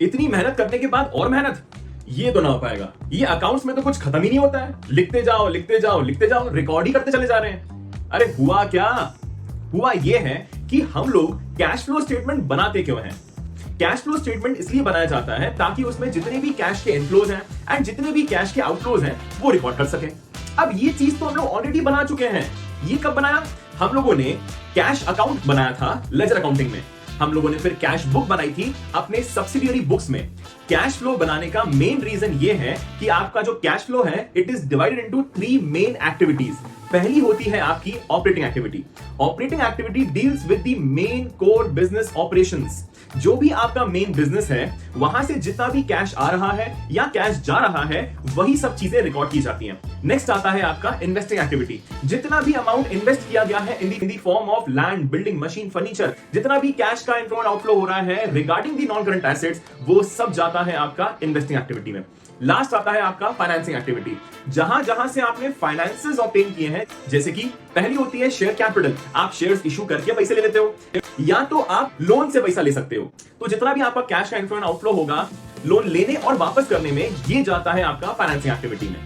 इतनी मेहनत करने के बाद और मेहनत, ये तो ना हो पाएगा। ये अकाउंट्स में तो कुछ खत्म ही नहीं होता है, लिखते जाओ लिखते जाओ लिखते जाओ, रिकॉर्ड ही करते चले जा रहे हैं। अरे हुआ क्या? हुआ ये है कि हम लोग कैश फ्लो स्टेटमेंट बनाते क्यों हैं? कैश फ्लो स्टेटमेंट इसलिए बनाया जाता है ताकि उसमें जितने भी कैश के इनफ्लोज हैं एंड जितने भी कैश के आउटफ्लोज हैं वो रिकॉर्ड कर सके। अब ये चीज तो हम लोग ऑलरेडी बना चुके हैं। ये कब बनाया? हम लोगों ने कैश अकाउंट बनाया था लेजर अकाउंटिंग में। हम लोगों ने फिर कैश बुक बनाई थी अपने सब्सिडियरी बुक्स में। कैश फ्लो बनाने का मेन रीजन ये है कि आपका जो कैश फ्लो है it is divided into 3 main activities. पहली होती है आपकी operating activity. Operating activity deals with the main core business operations. जो भी आपका मेन बिजनेस है वहां से जितना भी कैश आ रहा है या कैश जा रहा है वही सब चीजें रिकॉर्ड की जाती हैं। नेक्स्ट आता है आपका इन्वेस्टिंग एक्टिविटी। जितना भी अमाउंट इन्वेस्ट किया गया है in the form of land, building, machine, furniture, जितना भी कैश का इनफ्लो एंड आउटफ्लो हो रहा है regarding the non current assets, वो सब जाता है आपका इन्वेस्टिंग एक्टिविटी में। लास्ट आता है आपका फाइनेंसिंग एक्टिविटी। जहां जहां से आपने फाइनेंसेस ऑब्टेन किए हैं, जैसे कि पहली होती है शेयर कैपिटल। आप शेयर्स इशू करके पैसे ले लेते हो या तो आप लोन से पैसा ले सकते हो। तो जितना भी आपका कैश का इनफ्लो एंड आउटफ्लो होगा लोन लेने और वापस करने में, ये जाता है आपका फाइनेंसिंग एक्टिविटी में।